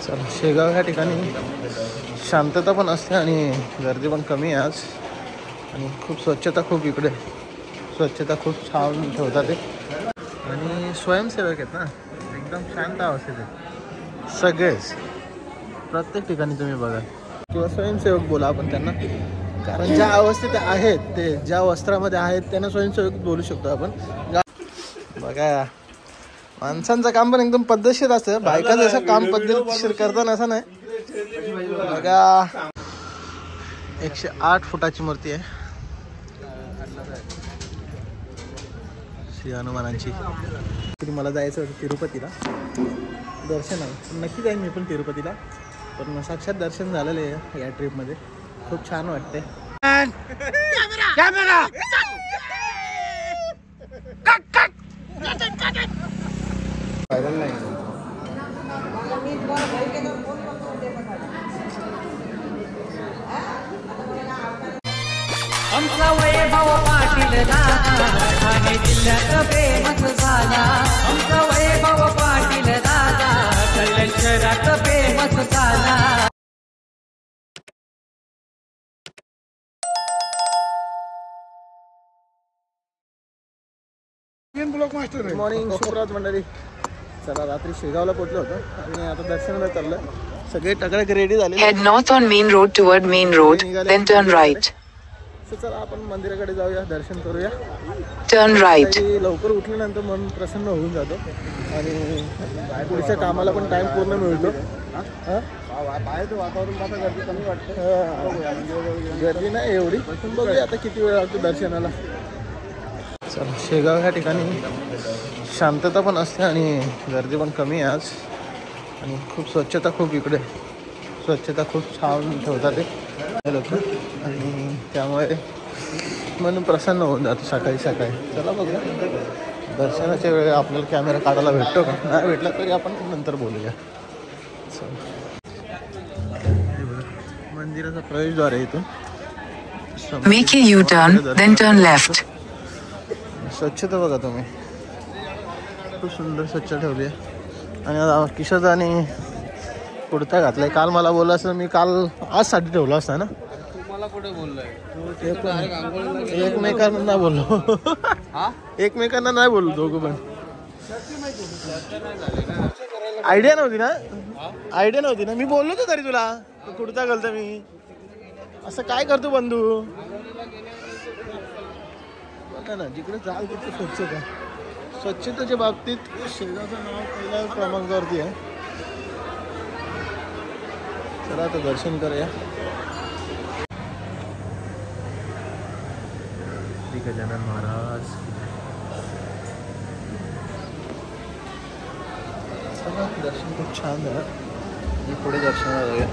चला, शेगाव ह्या ठिकाणी शांतता पण असते आणि गर्दी पण कमी आहे आज. आणि खूप स्वच्छता, खूप इकडे स्वच्छता खूप छान ठेवतात ते. आणि स्वयंसेवक आहेत ना, एकदम शांत अवस्थेत आहेत सगळेच. प्रत्येक ठिकाणी तुम्ही बघा, किंवा स्वयंसेवक बोला आपण त्यांना, कारण ज्या अवस्थेत आहेत ते, ज्या वस्त्रामध्ये आहेत त्यांना स्वयंसेवक बोलू शकतो आपण. बघा, माणसांचं काम पण एकदम पद्धतशीर असतं. बायका जसं काम पद्धतशीर करताना असं नाही. बघा, 108 फुटाची मूर्ती आहे श्री हनुमानांची. तरी मला जायचं होतं तिरुपतीला दर्शन आहे. नक्की जाईन मी पण तिरुपतीला, पण साक्षात दर्शन झालेलं आहे या ट्रिपमध्ये. खूप छान वाटते. व्हायरल नाही. आमचा वैभव पाटील दादा ठाणे जिल्ह्यात फेमस झाला. आमचा वैभव पाटील दादा कल्याण शहरात फेमस झाला. गुड मॉर्निंग, शुभरात मंडळी. चला, रात्री शेगावला पोहोचलो होतो आणि आता दर्शनाला चाललं. सगळे टकडक रेडी झाले. Head north on main road toward main road, then turn right. चला, आपण मंदिराकडे जाऊया, दर्शन करूया. Turn right. लवकर उठल्यानंतर मन प्रसन्न होऊन जातो आणि पुढच्या कामाला पण टाइम पूर्ण मिळतो. बाहेर वातावरण आता गर्दी कमी वाटतं. गर्दी नाही एवढी, पण बघूया आता किती वेळ लागतो दर्शनाला. चला, शेगाव ह्या ठिकाणी शांतता पण असते आणि गर्दी पण कमी आहे आज. आणि खूप स्वच्छता, खूप इकडे स्वच्छता खूप छान ठेवतात ते लोक. आणि त्यामुळे मन प्रसन्न होऊन जातो सकाळी सकाळी. चला बघूया, दर्शनाच्या वेळी आपल्याला कॅमेरा काढायला भेटतो का, नाही भेटला तरी आपण नंतर बोलूया. मंदिराचा प्रवेशद्वार आहे इथून. Make a U-turn, then turn left. स्वच्छता बघा तुम्ही, खूप सुंदर स्वच्छ ठेवली आहे. आणि किशोर आणि कुर्ता घातलाय. काल मला बोलला असं, मी काल आजसाठी ठेवला असता ना. तुम्हाला कुठे बोललोय? एकमेकांना नाही बोललो. एकमेकांना नाही बोललो दोघं पण. आयडिया नव्हती ना, आयडिया नव्हती ना. मी बोललो होतो तरी तुला, कुर्ता घालतो मी. असं काय करतो बंधू? बघा ना, जिकडे जाल तिथे स्वच्छता. स्वच्छतेच्या बाबतीत शेगावचं नाव पहिल्या क्रमांकावरती आहे. चला, आता दर्शन करूया. गजानन महाराज. चला, दर्शन खूप छान झालं. मी पुढे दर्शनाला जाऊया.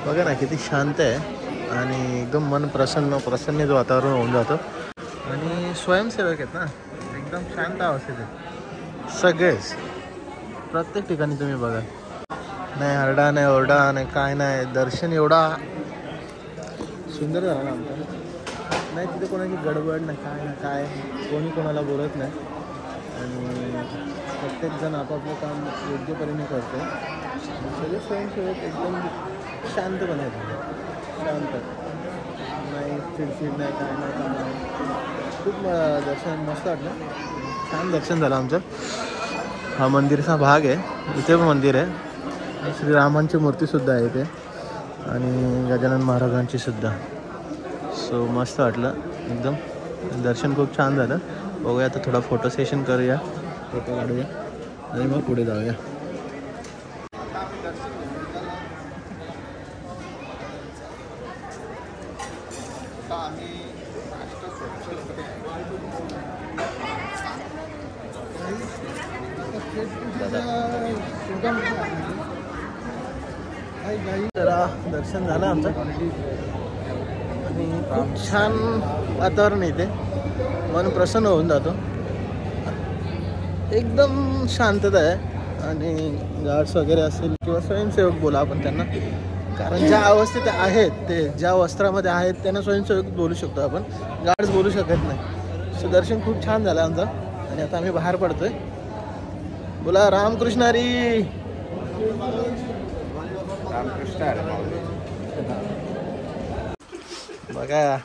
बघा ना, किती शांत आहे आणि एकदम मन प्रसन्नित वातावरण होऊन जातं. आणि स्वयंसेवक आहेत ना, एकदम शांत अवस्थेत आहेत सगळेच. प्रत्येक ठिकाणी तुम्ही बघा, नाही हरडा, नाही ओरडा, नाही काय नाही. दर्शन एवढा सुंदर झाला ना आमचं. नाही तिथे कोणाची गडबड नाही, काय ना काय, कोणी कोणाला बोलत नाही. आणि प्रत्येकजण आपापलं काम योग्यपणे करतो. सगळे स्वयंसेवक एकदम शांतपणे आहेत, शांत नाही, चिडचिड नाही, काय नाही, काय नाही. खूप दर्शन मस्त वाटलं, छान दर्शन झालं आमचं. हा मंदिरचा भाग आहे, इथे पण मंदिर आहे. श्रीरामांची मूर्तीसुद्धा आहे इथे आणि गजानन महाराजांची सुद्धा. सो मस्त वाटलं एकदम. दर्शन खूप छान झालं. बघूया आता, थोडा फोटो सेशन करूया, फोटो काढूया आणि मग पुढे जाऊया. जरा दर्शन झालं आमचं आणि खूप छान वातावरण इथे. मन प्रसन्न होऊन जातो. एकदम शांतता आहे आणि गार्ड्स वगैरे असेल किंवा स्वयंसेवक बोला आपण त्यांना, कारण ज्या अवस्थेत आहेत ते, ज्या वस्त्रामध्ये आहेत त्यांना स्वयंसेवक बोलू शकतो आपण, गार्ड्स बोलू शकत नाही. सो दर्शन खूप छान झालं आमचं आणि आता आम्ही बाहेर पडतोय. बोला रामकृष्ण हरी. बघा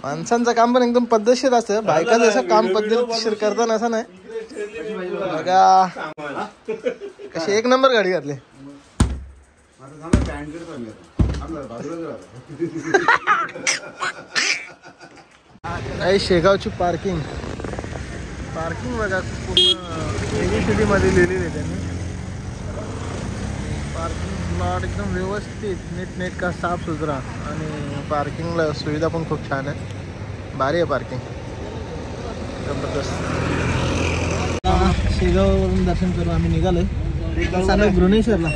माणसांचं काम पण एकदम पद्धतशीर असतं, बायका जसं काम पद्धतशीर करताना असं नाही. बघा कशी एक नंबर गाडी घातली. शेगावची पार्किंग बघा पूर्ण सिटी मध्ये लिहिलेली आहे त्यांनी. पार्किंग प्लॉट एकदम व्यवस्थित नीटनेटका साफ सुथरा आणि पार्किंगला सुविधा पण खूप छान आहे. भारी आहे पार्किंग, जबरदस्त. शेगाववरून दर्शन करून आम्ही निघालोय चालू भुवनेश्वरला.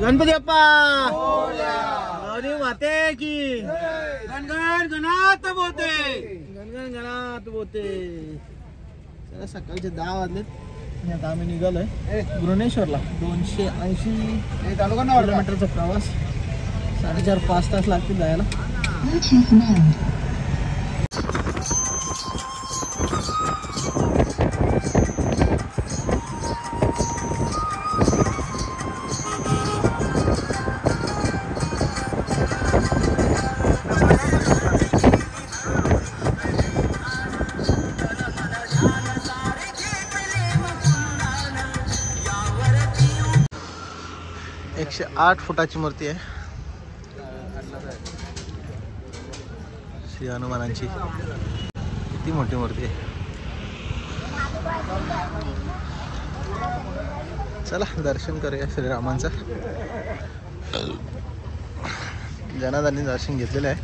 गणपती बाप्पा माते की गणगण गणात बोते, गणगण गणात बोते. चला सकाळचे 10 वाजलेत. आता आम्ही निघालोय भुवनेश्वरला. 280 किलोमीटरचा प्रवास, 4.5-5 तास लागतील जायला. एकशे 8 फुटाची मूर्ती आहे श्री हनुमानांची. किती मोठी मूर्ती आहे. चला दर्शन करूया श्रीरामांचं. जनादांनी दर्शन घेतलेलं आहे.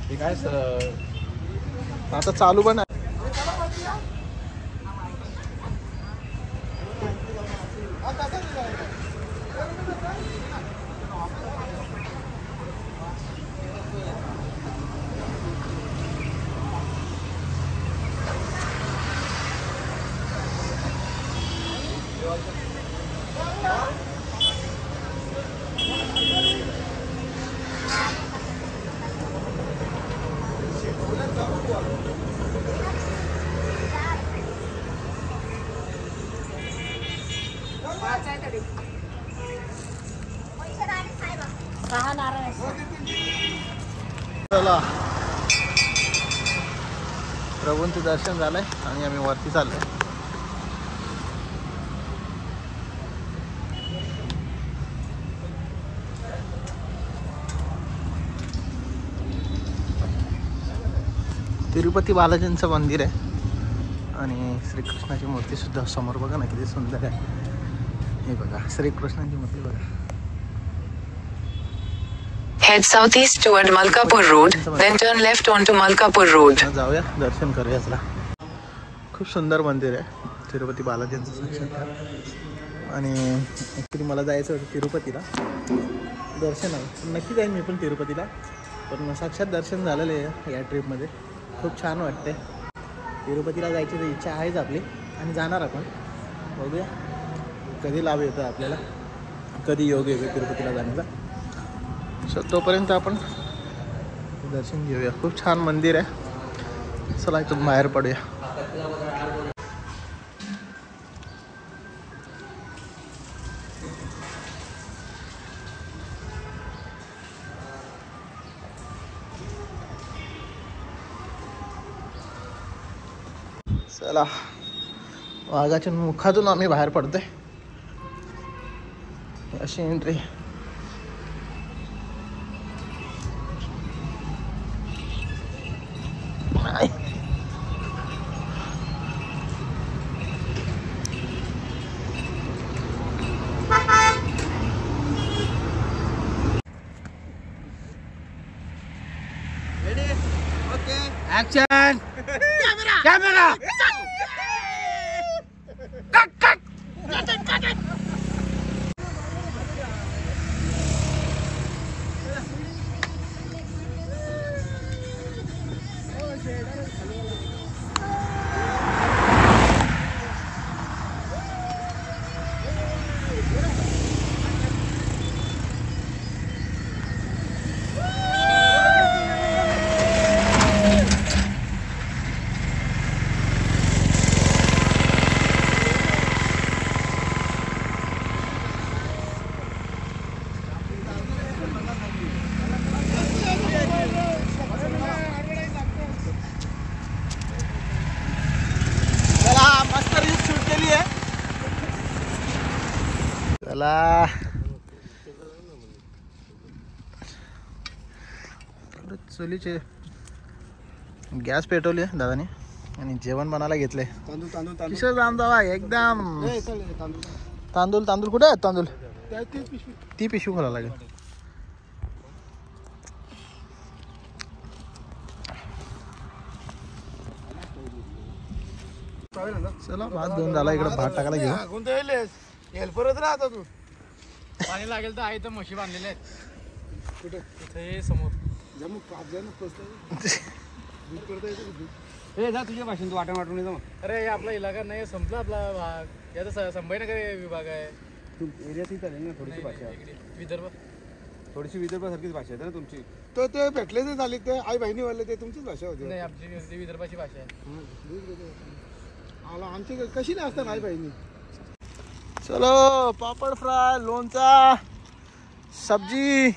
हे काय सर आता चालू पण आहे. चला प्रभूंचं दर्शन झालंय आणि आम्ही वरती चाललोय. तिरुपती बालाजींचं मंदिर आहे आणि श्रीकृष्णाची मूर्ती सुद्धा समोर बघा ना किती सुंदर आहे. हे बघा श्रीकृष्णाची मूर्ती बघा. Head southeast toward Malkapur Road, then turn left onto Malkapur Road. जाऊया दर्शन करूया. चला खूप सुंदर मंदिर आहे तिरुपती बालाजींचं साक्षात. आणि ॲक्च्युली मला जायचं होतं तिरुपतीला दर्शनाला. नक्की जाईन मी पण तिरुपतीला, पण साक्षात दर्शन झालेलं आहे या ट्रिपमध्ये. खूप छान वाटते. तिरुपतीला जायची तर इच्छा आहेच आपली आणि जाणार आपण. बघूया कधी लाभ येतो आपल्याला, कधी योग येतो तिरुपतीला जाण्याचा. सो तोपर्यंत आपण दर्शन घेऊया. खूप छान मंदिर आहे. चला इथून बाहेर पडूया. चला वाघाच्या मुखातून आम्ही बाहेर पडतोय. अशी एंट्री. Action! Camera! Cut! चला चुलीचे गॅस पेटवली दादाने आणि जेवण बनायला घेतले. किशोर जाम जावा एकदम. तांदूळ तांदूळ कुठे आहेत तांदूळ? ती पिशवी खोला लागेल. चला भात दोन झाला. इकडे भात टाकायला घेऊ. हेल्परच राहतो तू. पाणी लागेल तर आहे तर म्हशी बांधलेल्या आहेत. कुठे? इथे समोर. हे जा तुझ्या भाषेत तू वाटण वाटून येतो. अरे आपला इलाका नाही संपला आपला भाग. याचा संभाजीनगर विभाग आहे. एरियात चालेल ना थोडीशी भाषा. विदर्भ थोडीशी विदर्भासारखीच भाषा आहे ना तुमची. तर ते भेटले ते झाले ते आई बहिणी वाले ते तुमचीच भाषा होती. नाही आमची विदर्भाची भाषा आहे. आमची कशी नाही असतात आई बहिणी. चलो पापड फ्राय लोणचा सब्जी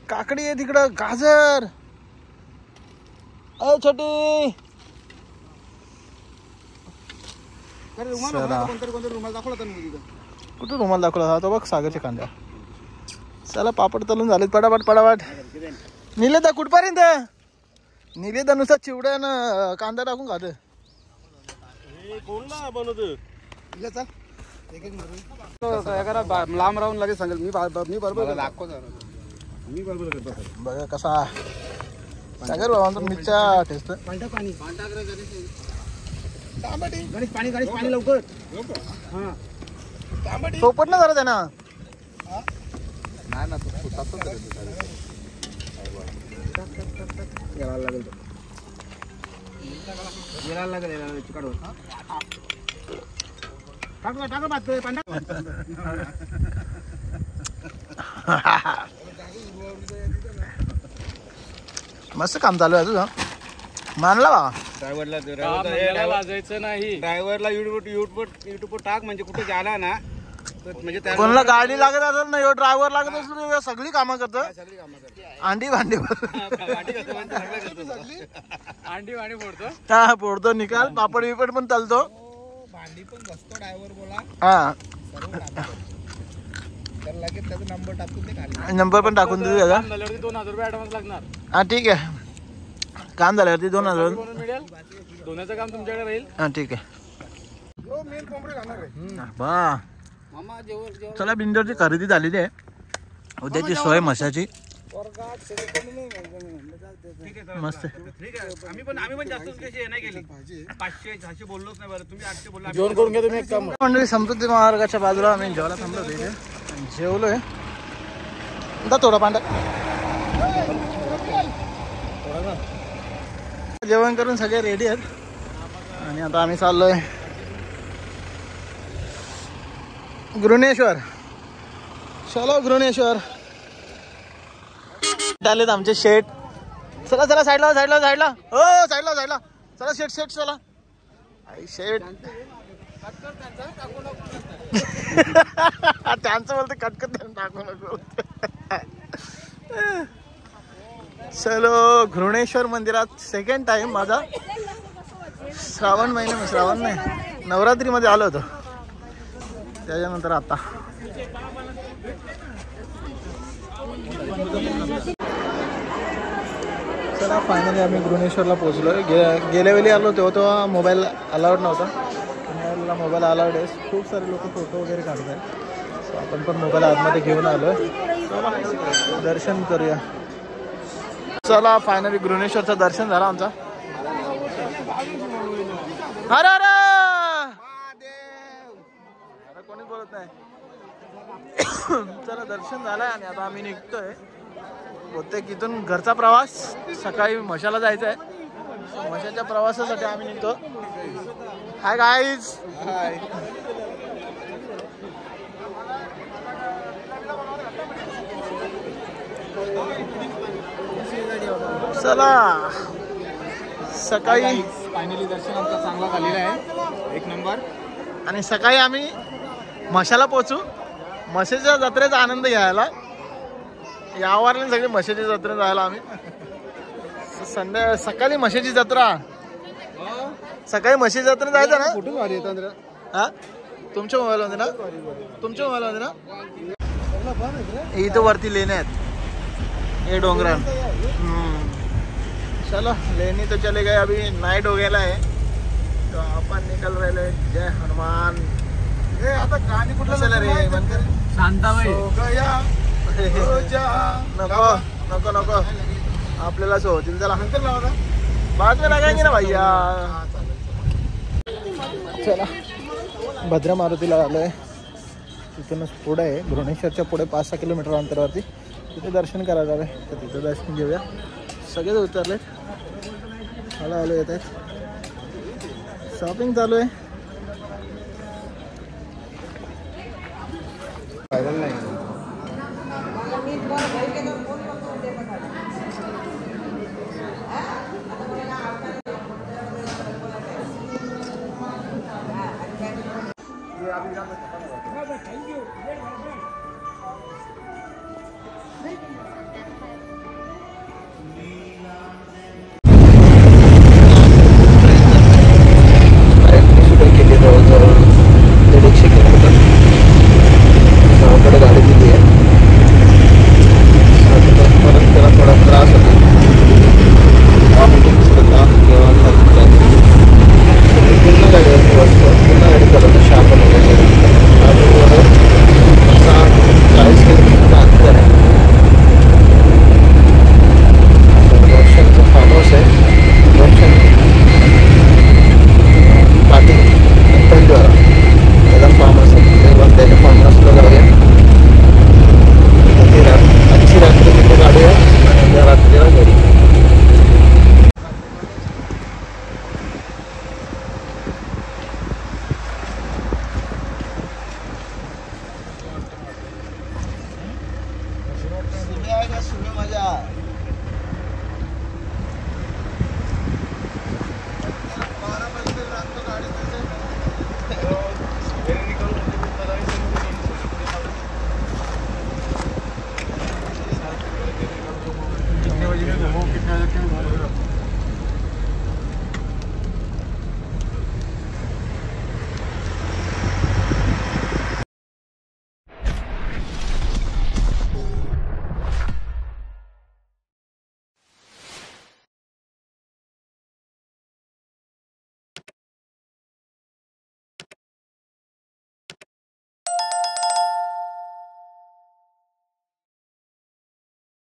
काकडी आहे तिकडं गाजर. अय छोटी रुमाल दाखवला कुठं रुमाल दाखवला तो बघ सागरच्या कांद्या. चला पापड तळून झालेत पटापट पटापट. निलेदा कुठपर्यंत? निलेदा नुसार चिवड्यानं कांदा टाकून खात. कोणला बनवतो लांब राहून लगेच सांगेल मी बरोबर दाखवतो. मी बरोबर करतो. बघा कसा सागर बाबा मिरच्या टेस्ट. गणेश पाणी गणेश पाणी लवकर. सोपट ना जरा त्यांना. नाही ना गेला लागेल तो. गेला लागेल चिकाडवर. टाकला टाका बात पांढरा. मस्त काम चालू आहे तुझं. मानला बा ड्रायव्हरला वाजायचं नाही. ड्रायव्हरला युट्यूब टाक म्हणजे कुठे गेला ना म्हणजे कोणाला गाडी लागत असेल ना ह्यो ड्रायव्हर लागत असेल सगळी कामं करतो. अंडी भांडी अंडी भांडी फोडतो. हा फोडतो निकाल. पापड बिपड पण तलतो. भांडी पण बसतो ड्रायव्हर बोला. हा तर लगेच त्याचा नंबर टाकून ते खाली. नंबर पण टाकून देऊ त्याचा. 2000 रुपये ऍडव्हान्स लागणार. हा ठीक आहे. काम झाल्यावरती 2000 मिळेल. दोन्हीचं काम तुमच्याकडे राहील. हा ठीक आहे. मेन कोंबडी खाणार आहे. बा चला बिंदरची खरेदी झालेली आहे. उद्याची सोय मशाची मस्त. आम्ही पण जास्त नाही केली. 500-600 बोललोच नाही. बरं तुम्ही 800 बोलला. जेवण करून घ्या तुम्ही. एक काम मंडळी समृद्धी मार्गाच्या बाजूला आम्ही जेवायला थांबलो होतो. इथे जेवलोय. थोडा पांढरा जेवण करून सगळे रेडी आहेत आणि आता आम्ही चाललोय गृणेश्वर. चलो गृणेश्वर. आलेत आमचे शेट. चला चला साईडला साईडला साईडला. हो साईडला साईडला चला शेट शेट चला. आई शेट त्यांचं बोलते कटकट टाकू नको. चलो घृणेश्वर मंदिरात सेकंड टाइम माझा. श्रावण नाही नवरात्रीमध्ये आलो होतो त्याच्यानंतर आता. चला फायनली आम्ही गृणेश्वरला पोहोचलो. गेल्या वेळी आलो तेव्हा मोबाईल अलाउड नव्हता. पुण्याला मोबाईल अलाउड आहे. खूप सारे लोक फोटो वगैरे काढत आहेत. सो आपण पण मोबाईल आतमध्ये घेऊन आलो. दर्शन करूया. चला फायनली गृणेश्वरचं दर्शन झालं आमचा. अरे अरे कोणीच बोलत नाही. चला दर्शन झालंय आणि आता आम्ही निघतोय. बहुतेक इथून घरचा प्रवास. सकाळी मशाला जायचं आहे. मशाच्या प्रवासासाठी आम्ही निघतो. Hi guys. हाय. चला सकाळी फायनली दर्शन आमचं चांगला झालेला आहे. एक नंबर. आणि सकाळी आम्ही मशाला पोहोचू. म्हशीच्या जत्रेचा आनंद घ्यायला यावरले सगळे म्हशीच्या जत्रेत जायला आम्ही. सकाळी म्हशीची जत्रा. सकाळी म्हशी जत्रेत जायचं ना. कुठून आली येतात हा तुमच्या मोबाईलमध्ये ना तुमच्या मोबाईलमध्ये ना इथं वरती लेणे आहेत ये डोंगरान चलो लेनी तो चले गए अभी नाइट हो गया है तो अपन निकल रहे जय हनुमान आता गाणी कुठलं चला रे बनकर शांताबाई नको नको नको आपल्याला सोडतील चला बाद में लगाएंगे ना भैया चला भद्रा मारुतीला आलोय तिथूनच पुढे आहे भुवनेश्वरच्या पुढे 5-6 किलोमीटर अंतरावरती तिथे दर्शन करायला आलं तर तिथं दर्शन घेऊया सगळेच उतरले हळूहळू येत आहेत शॉपिंग चालू आहे